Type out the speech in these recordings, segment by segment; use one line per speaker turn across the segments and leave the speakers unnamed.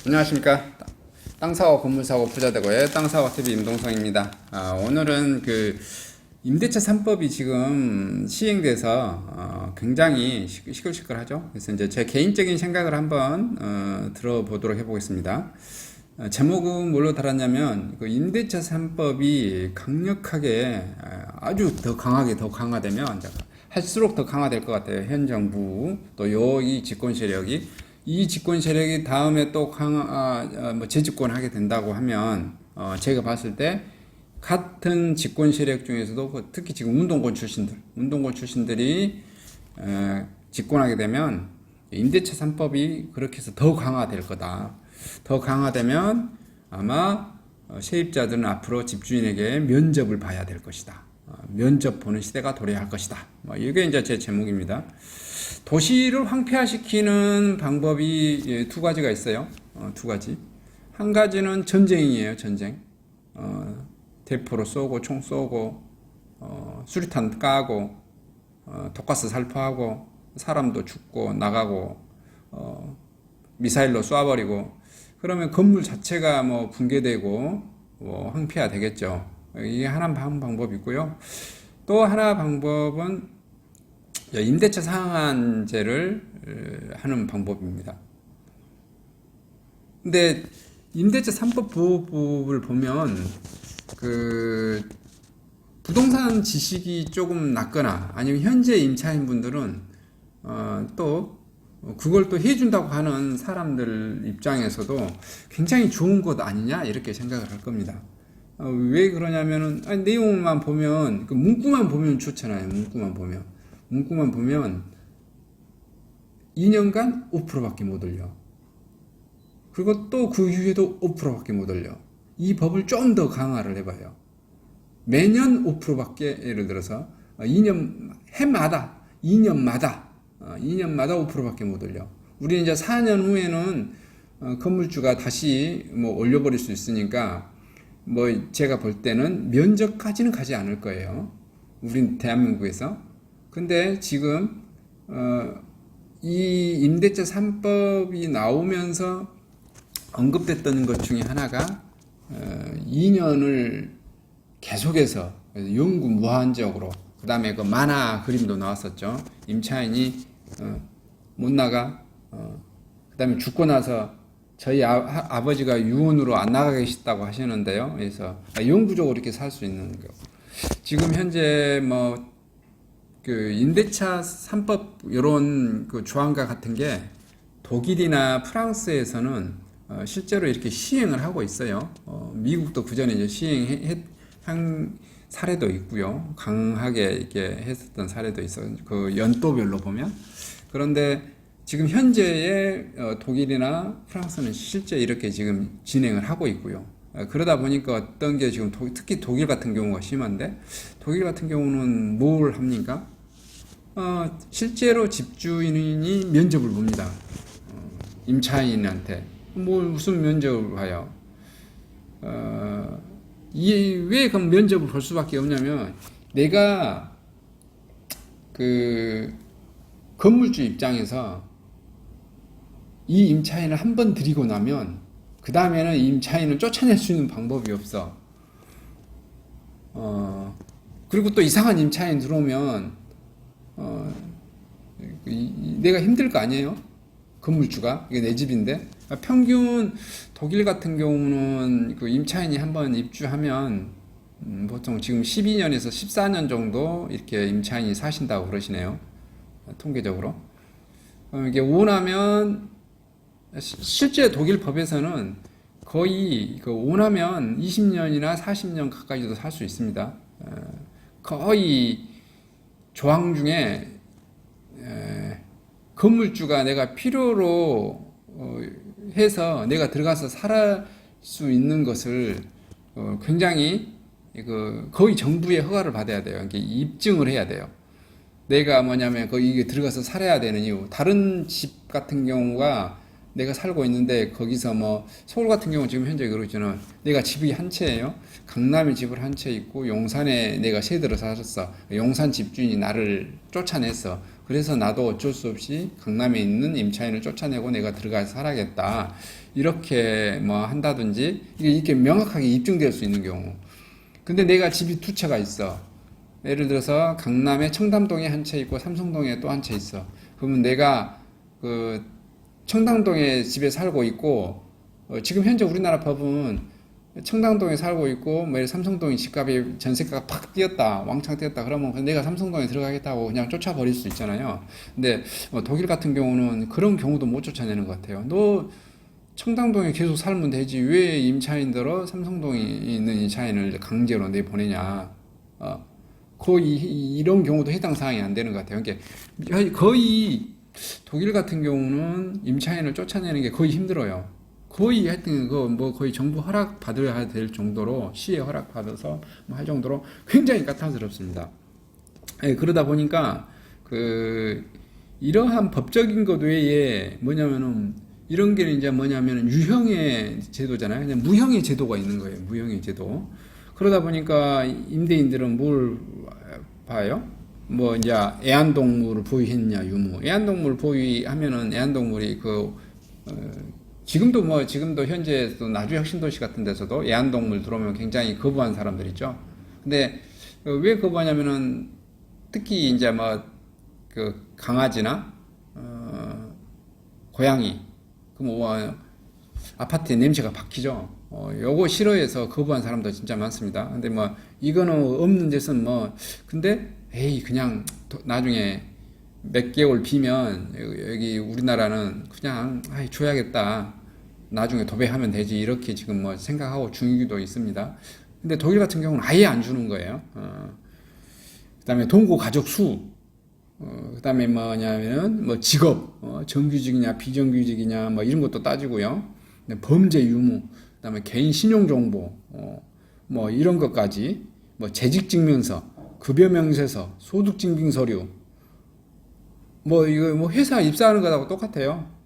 안녕하십니까. 땅사고 건물사고 부자되고의 땅사고TV 임동성입니다. 오늘은 그 임대차 3법이 지금 시행돼서 굉장히 시끌시끌하죠. 그래서 이제 제 개인적인 생각을 한번 들어보도록 해보겠습니다. 제목은 뭘로 달았냐면 그 임대차 3법이 강력하게 아주 더 강화되면 할수록 더 강화될 것 같아요. 현 정부 또 이 집권 세력이 이 집권 세력이 다음에 또 재집권하게 된다고 하면 제가 봤을 때 같은 집권 세력 중에서도 특히 지금 운동권 출신들이 집권하게 되면 임대차 3법이 그렇게 해서 더 강화될 거다. 더 강화되면 아마 세입자들은 앞으로 집주인에게 면접을 봐야 될 것이다. 면접 보는 시대가 도래할 것이다. 이게 이제 제 제목입니다. 도시를 황폐화시키는 방법이 두 가지가 있어요. 두 가지. 한 가지는 전쟁이에요. 전쟁. 대포로 쏘고 총 쏘고 수류탄 까고 독가스 살포하고 사람도 죽고 나가고 미사일로 쏴버리고 그러면 건물 자체가 뭐 붕괴되고 황폐화 되겠죠. 이게 하나 방법이고요. 또 하나 방법은 임대차 상한제를 하는 방법입니다. 근데 임대차 3법 보호법을 보면 그 부동산 지식이 조금 낮거나 아니면 현재 임차인 분들은 또 그걸 또 해준다고 하는 사람들 입장에서도 굉장히 좋은 것 아니냐 이렇게 생각을 할 겁니다. 왜 그러냐면은 내용만 보면 그 문구만 보면 좋잖아요. 문구만 보면 2년간 5%밖에 못 올려. 그리고 또 그 이후에도 5%밖에 못 올려. 이 법을 좀 더 강화를 해봐요. 매년 5%밖에 예를 들어서 2년마다 5%밖에 못 올려. 우리 이제 4년 후에는 건물주가 다시 뭐 올려버릴 수 있으니까 제가 볼 때는 면접까지는 가지 않을 거예요. 우린 대한민국에서. 근데 지금 이 임대차 3법이 나오면서 언급됐던 것 중에 하나가 2년을 계속해서 영구무한적으로 그 다음에 그 만화 그림도 나왔었죠. 임차인이 못 나가 그 다음에 죽고 나서 저희 아버지가 유언으로 안 나가 계시다고 하시는데요. 그래서 영구적으로 이렇게 살 수 있는 거. 지금 현재 그 임대차 3법 이런 그 조항과 같은 게 독일이나 프랑스에서는 실제로 이렇게 시행을 하고 있어요. 미국도 그 전에 이제 시행한 사례도 있고요. 강하게 이렇게 했었던 사례도 있어요. 그 연도별로 보면. 그런데 지금 현재의 독일이나 프랑스는 실제 이렇게 지금 진행을 하고 있고요. 그러다 보니까 어떤 게 지금 특히 독일 같은 경우가 심한데 독일 같은 경우는 뭘 합니까? 실제로 집주인이 면접을 봅니다. 임차인한테 무슨 면접을 봐요? 왜 그럼 면접을 볼 수밖에 없냐면 내가 그 건물주 입장에서 이 임차인을 한 번 들이고 나면 그 다음에는 임차인을 쫓아낼 수 있는 방법이 없어. 그리고 또 이상한 임차인 들어오면 내가 힘들 거 아니에요? 건물주가 이게 내 집인데 평균 독일 같은 경우는 그 임차인이 한번 입주하면 보통 지금 12년에서 14년 정도 이렇게 임차인이 사신다고 그러시네요. 통계적으로 이게 원하면 실제 독일 법에서는 거의 원하면 20년이나 40년 가까이도 살 수 있습니다. 거의 조항 중에 건물주가 내가 필요로 해서 내가 들어가서 살 수 있는 것을 굉장히 거의 정부의 허가를 받아야 돼요. 이게 입증을 해야 돼요. 내가 뭐냐면 이게 들어가서 살아야 되는 이유. 다른 집 같은 경우가 내가 살고 있는데 거기서 서울 같은 경우 지금 현재 그러잖아요. 내가 집이 한 채예요. 강남에 집을 한 채 있고 용산에 내가 새 들어 살았어. 용산 집주인이 나를 쫓아냈어. 그래서 나도 어쩔 수 없이 강남에 있는 임차인을 쫓아내고 내가 들어가서 살아야겠다. 이렇게 뭐 한다든지 이게 명확하게 입증될 수 있는 경우. 근데 내가 집이 두 채가 있어. 예를 들어서 강남에 청담동에 한 채 있고 삼성동에 또 한 채 있어. 그러면 내가 그 청담동에 집에 살고 있고 지금 현재 우리나라 법은 청담동에 살고 있고 뭐 삼성동에 집값이 전세가가 팍 뛰었다 왕창 뛰었다 그러면 내가 삼성동에 들어가겠다고 그냥 쫓아버릴 수 있잖아요. 근데 독일 같은 경우는 그런 경우도 못 쫓아내는 것 같아요. 너 청담동에 계속 살면 되지 왜 임차인들어 삼성동에 있는 임차인을 강제로 내보내냐. 거의 이런 경우도 해당 사항이 안 되는 것 같아요. 그러니까 거의 독일 같은 경우는 임차인을 쫓아내는 게 거의 힘들어요. 거의 하여튼 뭐 거의 정부 허락 받아야 될 정도로 시에 허락 받아서 뭐 할 정도로 굉장히 까탈스럽습니다. 예, 그러다 보니까 이러한 법적인 것 외에 뭐냐면은 이런 게 이제 뭐냐면은 유형의 제도잖아요. 그냥 무형의 제도가 있는 거예요. 무형의 제도. 그러다 보니까 임대인들은 뭘 봐요? 뭐 이제 애완동물을 보유했냐 유무. 애완동물 보유하면은 애완동물이 지금도 현재 또 나주 혁신도시 같은 데서도 애완동물 들어오면 굉장히 거부한 사람들 있죠. 근데 왜 거부하냐면은 특히 이제 강아지나 고양이 아파트에 냄새가 박히죠. 요거 싫어해서 거부한 사람도 진짜 많습니다. 근데 이거는 없는 데서는 근데 그냥 나중에 몇 개월 비면 여기 우리나라는 그냥 줘야겠다. 나중에 도배하면 되지. 이렇게 지금 생각하고 중이기도 있습니다. 근데 독일 같은 경우는 아예 안 주는 거예요. 그다음에 동거 가족 수. 그다음에 뭐냐면은 직업, 정규직이냐 비정규직이냐 이런 것도 따지고요. 범죄 유무, 그다음에 개인 신용 정보, 이런 것까지 재직 증명서, 급여 명세서, 소득 증빙 서류, 이거 회사 입사하는 거하고 똑같아요.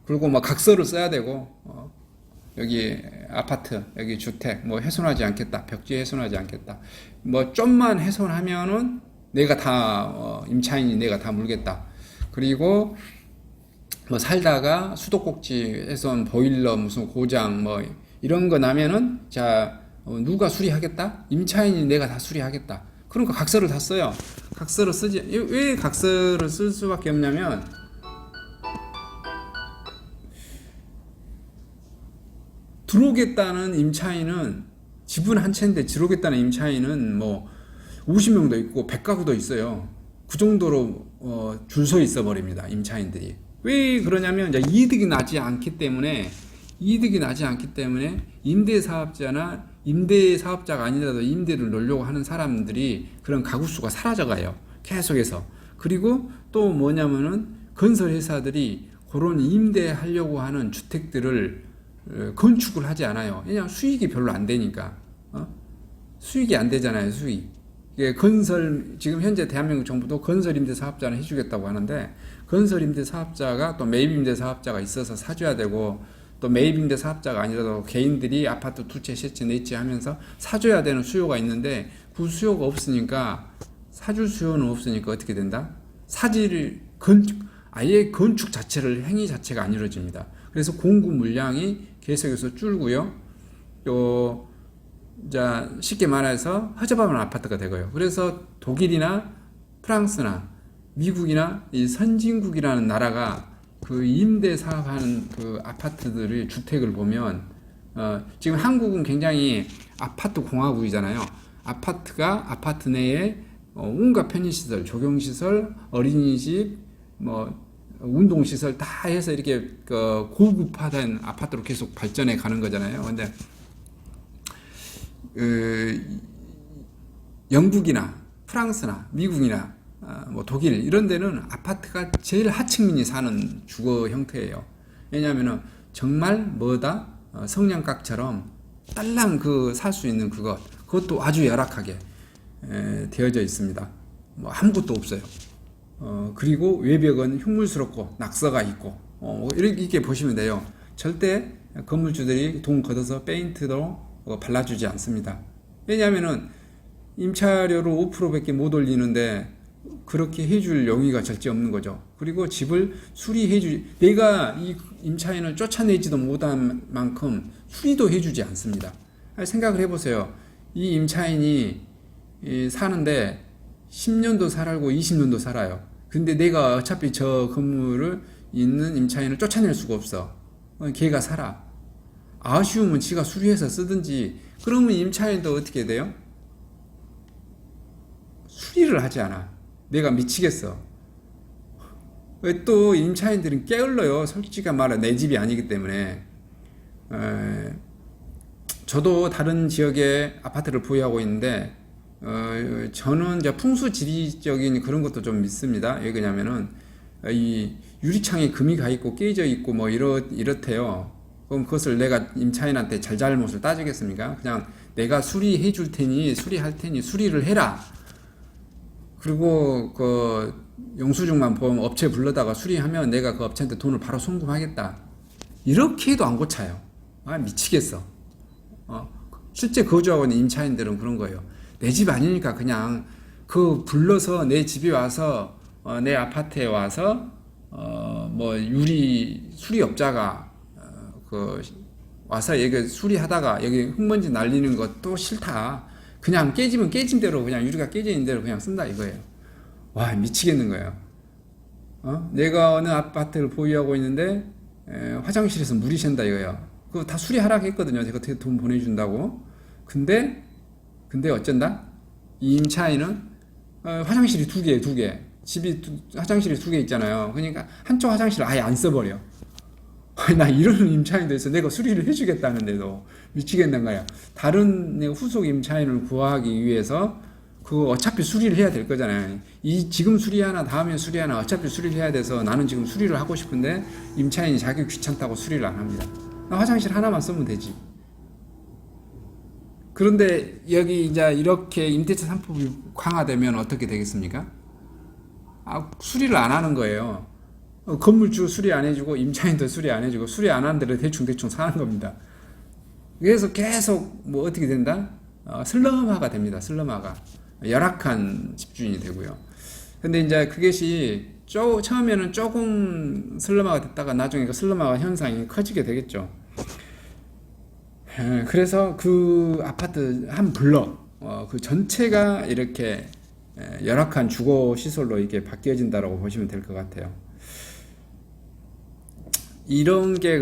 그리고 각서를 써야 되고, 여기 아파트, 여기 주택, 훼손하지 않겠다, 벽지 훼손하지 않겠다. 좀만 훼손하면은 내가 다, 임차인이 내가 다 물겠다. 그리고 살다가 수도꼭지 훼손, 보일러 무슨 고장, 이런 거 나면은, 누가 수리하겠다? 임차인이 내가 다 수리하겠다. 그러니까 각서를 다 써요. 각서를 쓰지. 왜 각서를 쓸 수밖에 없냐면, 들어오겠다는 임차인은 집은 한 채인데 들어오겠다는 임차인은 50명도 있고 100가구도 있어요. 그 정도로 줄 서 있어 버립니다. 임차인들이. 왜 그러냐면 이득이 나지 않기 때문에 임대사업자나 임대사업자가 아니라도 임대를 놓으려고 하는 사람들이 그런 가구 수가 사라져가요. 계속해서. 그리고 또 뭐냐면은 건설회사들이 그런 임대하려고 하는 주택들을 건축을 하지 않아요. 왜냐하면 수익이 별로 안 되니까. 수익이 안 되잖아요. 수익. 지금 현재 대한민국 정부도 건설임대사업자는 해주겠다고 하는데 건설임대사업자가 또 매입임대사업자가 있어서 사줘야 되고 또 매입임대사업자가 아니라도 개인들이 아파트 두 채, 세 채, 네 채 하면서 사줘야 되는 수요가 있는데 그 수요가 없으니까 사줄 수요는 없으니까 어떻게 된다? 아예 건축 자체를 행위 자체가 안 이루어집니다. 그래서 공급 물량이 계속해서 줄고요. 쉽게 말해서 허접한 아파트가 되고요. 그래서 독일이나 프랑스나 미국이나 이 선진국이라는 나라가 임대 사업하는 아파트들의 주택을 보면 지금 한국은 굉장히 아파트 공화국이잖아요. 아파트 내에 온갖 편의시설, 조경시설, 어린이집, 운동시설 다 해서 이렇게 고급화된 아파트로 계속 발전해 가는 거잖아요. 근데 영국이나 프랑스나 미국이나 독일 이런 데는 아파트가 제일 하층민이 사는 주거 형태예요. 왜냐하면 정말 성냥각처럼 딸랑 살 수 있는 그것도 아주 열악하게 되어져 있습니다. 아무것도 없어요. 그리고 외벽은 흉물스럽고 낙서가 있고 이렇게 보시면 돼요. 절대 건물주들이 돈 걷어서 페인트도 발라주지 않습니다. 왜냐하면은 임차료를 5%밖에 못 올리는데 그렇게 해줄 용의가 절대 없는 거죠. 그리고 집을 수리해주, 내가 이 임차인을 쫓아내지도 못한 만큼 수리도 해주지 않습니다. 생각을 해보세요. 이 임차인이 사는데 10년도 살고 20년도 살아요. 근데 내가 어차피 저 건물을 있는 임차인을 쫓아낼 수가 없어. 걔가 살아. 아쉬우면 지가 수리해서 쓰든지. 그러면 임차인도 어떻게 돼요? 수리를 하지 않아. 내가 미치겠어. 왜 또 임차인들은 게을러요. 솔직히 말해 내 집이 아니기 때문에. 저도 다른 지역에 아파트를 보유하고 있는데 저는 이제 풍수지리적인 그런 것도 좀 믿습니다. 왜 그러냐면은 이 유리창에 금이 가 있고 깨져 있고 뭐 이렇대요. 그럼 그것을 내가 임차인한테 잘잘못을 따지겠습니까? 그냥 내가 수리해 줄 테니 수리할 테니 수리를 해라. 그리고 그 영수증만 보면 업체 불러다가 수리하면 내가 그 업체한테 돈을 바로 송금하겠다. 이렇게 해도 안 고쳐요. 미치겠어. 실제 거주하고 있는 임차인들은 그런 거예요. 내 집 아니니까 그냥 그 불러서 내 집에 와서 내 아파트에 와서 뭐 유리 수리업자가 그 와서 여기 수리하다가 여기 흙먼지 날리는 것도 싫다. 그냥 깨지면 깨진 대로 그냥 유리가 깨져 있는 대로 그냥 쓴다 이거예요. 와 미치겠는 거예요. 내가 어느 아파트를 보유하고 있는데 화장실에서 물이 샌다 이거예요. 그거 다 수리하라고 했거든요. 제가 어떻게 돈 보내준다고. 근데 어쩐다? 이 임차인은 화장실이 두 개. 집이 화장실이 두 개 있잖아요. 그러니까 한쪽 화장실을 아예 안 써버려. 나 이런 임차인도 있어. 내가 수리를 해주겠다는데도 미치겠는 거야. 다른 내가 후속 임차인을 구하기 위해서 그거 어차피 수리를 해야 될 거잖아요. 이 지금 수리하나 다음에 수리하나 어차피 수리를 해야 돼서 나는 지금 수리를 하고 싶은데 임차인이 자기 귀찮다고 수리를 안 합니다. 나 화장실 하나만 쓰면 되지. 그런데 여기 이제 이렇게 임대차 3법이 강화되면 어떻게 되겠습니까? 수리를 안 하는 거예요. 건물주 수리 안 해주고 임차인도 수리 안 해주고 수리 안 하는 대로 대충 사는 겁니다. 그래서 계속 뭐 어떻게 된다? 슬럼화가 됩니다. 슬럼화가 열악한 집주인이 되고요. 근데 이제 그것이 처음에는 조금 슬럼화가 됐다가 나중에 그 슬럼화가 현상이 커지게 되겠죠. 그래서 그 아파트 한 블럭 그 전체가 이렇게 열악한 주거 시설로 이렇게 바뀌어진다라고 보시면 될 것 같아요. 이런 게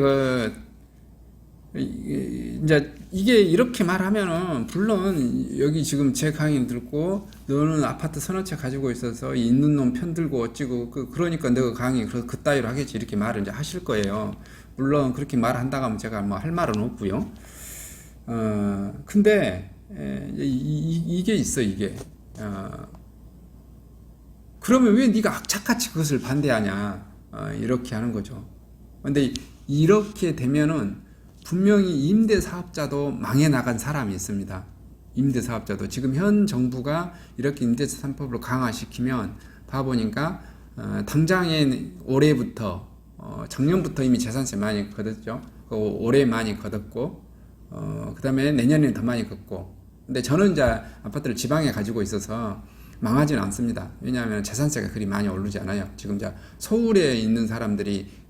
이제 이게 이렇게 말하면은 물론 여기 지금 제 강의 듣고 너는 아파트 서너 채 가지고 있어서 있는 놈 편들고 어찌고 그러니까 너가 강의 그따위로 하겠지 이렇게 말을 이제 하실 거예요. 물론 그렇게 말한다고 하면 제가 뭐 할 말은 없고요. 근데 이게 있어 이게. 그러면 왜 네가 악착같이 그것을 반대하냐 이렇게 하는 거죠. 근데 이렇게 되면은 분명히 임대사업자도 망해 나간 사람이 있습니다. 임대사업자도 지금 현 정부가 이렇게 임대차 3법을 강화시키면 봐보니까 당장에 올해부터 작년부터 이미 재산세 많이 걷었죠. 올해 많이 걷었고 그 다음에 내년에는 더 많이 걷고. 근데 저는 이제 아파트를 지방에 가지고 있어서 망하지는 않습니다. 왜냐하면 재산세가 그리 많이 오르지 않아요. 지금 이제 서울에 있는 사람들이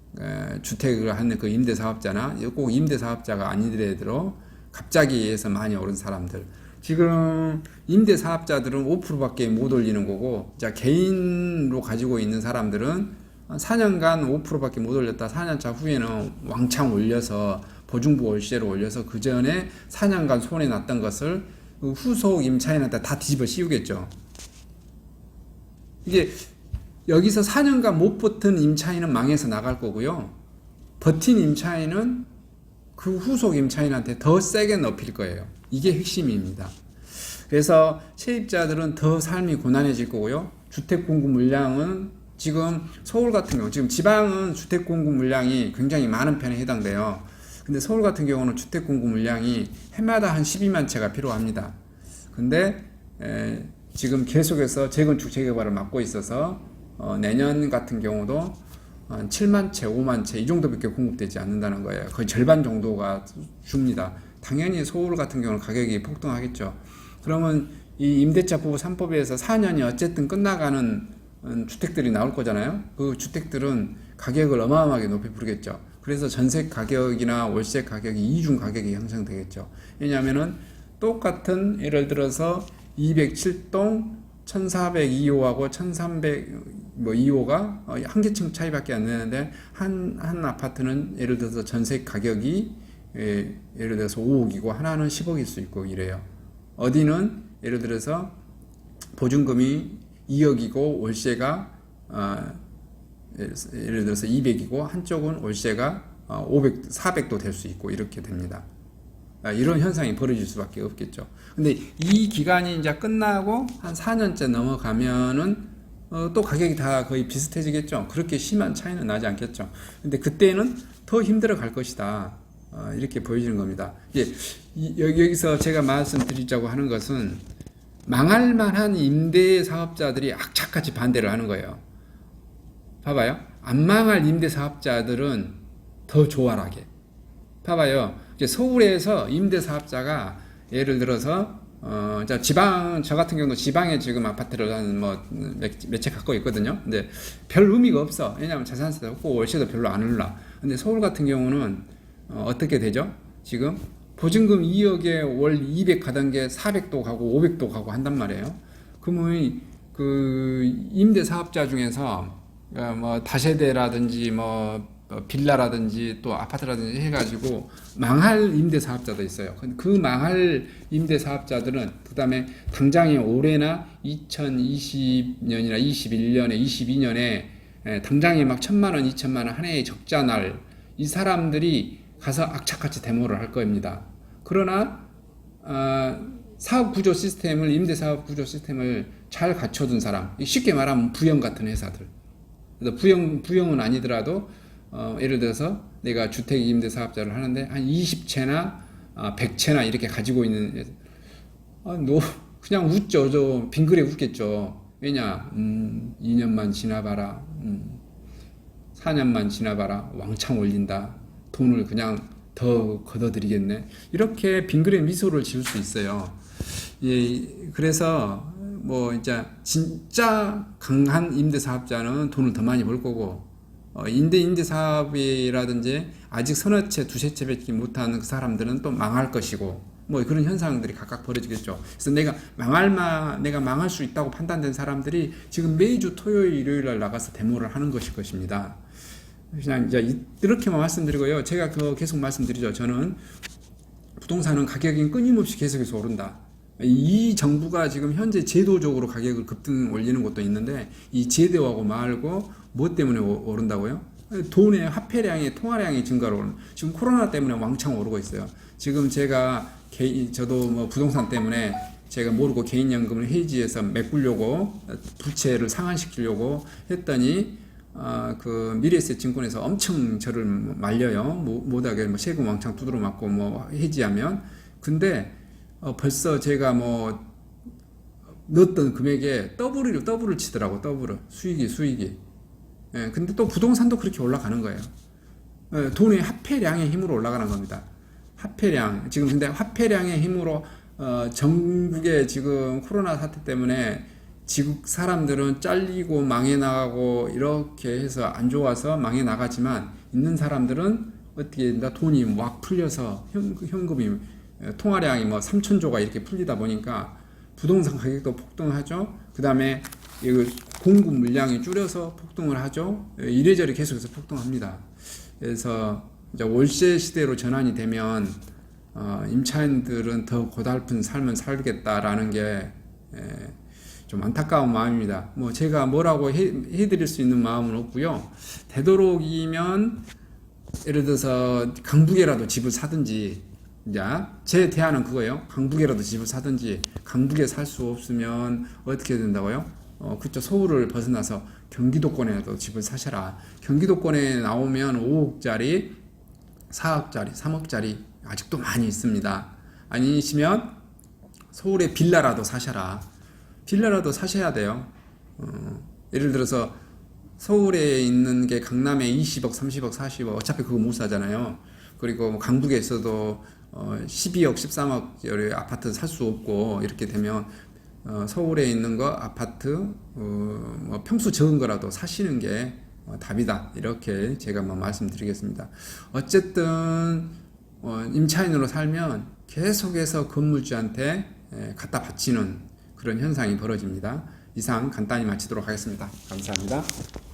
주택을 하는 그 임대사업자나 꼭 임대사업자가 아니더라도 갑자기 해서 많이 오른 사람들. 지금 임대사업자들은 5%밖에 못 올리는 거고, 자 개인으로 가지고 있는 사람들은 4년간 5%밖에 못 올렸다. 4년차 후에는 왕창 올려서 보증부 월세로 올려서 그 전에 4년간 손해 났던 것을 후속 임차인한테 다 뒤집어 씌우겠죠. 이게 여기서 4년간 못 버틴 임차인은 망해서 나갈 거고요. 버틴 임차인은 그 후속 임차인한테 더 세게 높일 거예요. 이게 핵심입니다. 그래서 세입자들은 더 삶이 고난해질 거고요. 주택 공급 물량은 지금 서울 같은 경우, 지금 지방은 주택 공급 물량이 굉장히 많은 편에 해당돼요. 근데 서울 같은 경우는 주택 공급 물량이 해마다 한 12만 채가 필요합니다. 근데 지금 계속해서 재건축 재개발을 맡고 있어서 내년 같은 경우도 한 7만 채, 5만 채 이 정도밖에 공급되지 않는다는 거예요. 거의 절반 정도가 줍니다. 당연히 서울 같은 경우는 가격이 폭등하겠죠. 그러면 이 임대차 부부 3법에서 4년이 어쨌든 끝나가는 주택들이 나올 거잖아요. 그 주택들은 가격을 어마어마하게 높이 부르겠죠. 그래서 전세 가격이나 월세 가격이 이중 가격이 형성되겠죠. 왜냐하면은 똑같은 예를 들어서 207동 1402호하고 1302호가 한 개층 차이밖에 안 되는데 한 아파트는 예를 들어서 전세 가격이 예를 들어서 5억이고 하나는 10억일 수 있고 이래요. 어디는 예를 들어서 보증금이 2억이고 월세가 예를 들어서 200이고 한쪽은 월세가 500, 400도 될 수 있고 이렇게 됩니다. 이런 현상이 벌어질 수밖에 없겠죠. 근데 이 기간이 이제 끝나고 한 4년째 넘어가면은 또 가격이 다 거의 비슷해지겠죠. 그렇게 심한 차이는 나지 않겠죠. 근데 그때는 더 힘들어 갈 것이다. 이렇게 보여지는 겁니다. 여기서 제가 말씀드리자고 하는 것은 망할 만한 임대 사업자들이 악착같이 반대를 하는 거예요. 봐봐요. 안 망할 임대 사업자들은 더 조활하게. 봐봐요. 이제 서울에서 임대 사업자가 예를 들어서 지방 저 같은 경우도 지방에 지금 아파트를 한 몇 채 갖고 있거든요. 근데 별 의미가 없어. 왜냐하면 자산세도 없고 월세도 별로 안 올라. 근데 서울 같은 경우는 어떻게 되죠? 지금 보증금 2억에 월 200 가던 게 400도 가고 500도 가고 한단 말이에요. 그러면 그 임대 사업자 중에서 뭐 다세대라든지 빌라라든지 또 아파트라든지 해가지고 망할 임대 사업자도 있어요. 그 망할 임대 사업자들은 그다음에 당장에 올해나 2020년이나 21년에 22년에 당장에 막 1,000만 원, 2,000만 원 한 해의 적자 날 이 사람들이 가서 악착같이 데모를 할 겁니다. 그러나 사업 구조 시스템을 임대 사업 구조 시스템을 잘 갖춰둔 사람, 쉽게 말하면 부영 같은 회사들. 그래서 부영은 아니더라도 예를 들어서 내가 주택 임대 사업자를 하는데 한 20채나 100채나 이렇게 가지고 있는 너 그냥 웃죠. 저 빙그레 웃겠죠. 왜냐 2년만 지나봐라 4년만 지나봐라 왕창 올린다. 돈을 그냥 더 걷어들이겠네. 이렇게 빙그레 미소를 지을 수 있어요. 그래서 이제 진짜 강한 임대 사업자는 돈을 더 많이 벌 거고 임대 사업이라든지 아직 서너 채, 두세 채밖에 못하는 그 사람들은 또 망할 것이고 그런 현상들이 각각 벌어지겠죠. 그래서 내가 망할 수 있다고 판단된 사람들이 지금 매주 토요일, 일요일 날 나가서 데모를 하는 것입니다. 그냥 이제 이렇게만 말씀드리고요. 제가 계속 말씀드리죠. 저는 부동산은 가격이 끊임없이 계속해서 오른다. 이 정부가 지금 현재 제도적으로 가격을 급등 올리는 것도 있는데 이 제도하고 말고 뭐 때문에 오른다고요? 돈의 화폐량의 통화량이 증가로 오른. 지금 코로나 때문에 왕창 오르고 있어요. 지금 저도 부동산 때문에 제가 모르고 개인연금을 해지해서 메꾸려고 부채를 상환시키려고 했더니 그 미래에셋증권에서 엄청 저를 말려요. 못하게 세금 왕창 두드러 맞고 해지하면. 근데 벌써 제가 넣었던 금액에 더블을 치더라고. 수익이. 근데 또 부동산도 그렇게 올라가는 거예요. 돈의 화폐량의 힘으로 올라가는 겁니다. 화폐량. 지금 근데 화폐량의 힘으로 전국에 지금 코로나 사태 때문에 지국 사람들은 잘리고 망해 나가고 이렇게 해서 안 좋아서 망해 나가지만 있는 사람들은 어떻게 돈이 막 풀려서 현금이 통화량이 3천조가 이렇게 풀리다 보니까 부동산 가격도 폭등하죠. 그 다음에 공급 물량이 줄여서 폭등을 하죠. 이래저래 계속해서 폭등합니다. 그래서 이제 월세 시대로 전환이 되면 임차인들은 더 고달픈 삶을 살겠다라는 게 좀 안타까운 마음입니다. 제가 뭐라고 해드릴 수 있는 마음은 없고요. 되도록이면 예를 들어서 강북에라도 집을 사든지, 제 대안은 그거예요. 강북에라도 집을 사든지, 강북에 살 수 없으면 어떻게 된다고요? 그쪽 서울을 벗어나서 경기도권에도 집을 사셔라. 경기도권에 나오면 5억짜리, 4억짜리, 3억짜리 아직도 많이 있습니다. 아니시면 서울에 빌라라도 사셔라. 빌라라도 사셔야 돼요. 예를 들어서 서울에 있는 게 강남에 20억, 30억, 40억 어차피 그거 못 사잖아요. 그리고 강북에 있어도 12억, 13억 아파트 살 수 없고 이렇게 되면 서울에 있는 거 아파트 뭐 평수 적은 거라도 사시는 게 답이다. 이렇게 제가 뭐 말씀드리겠습니다. 어쨌든 임차인으로 살면 계속해서 건물주한테 갖다 바치는 그런 현상이 벌어집니다. 이상 간단히 마치도록 하겠습니다. 감사합니다.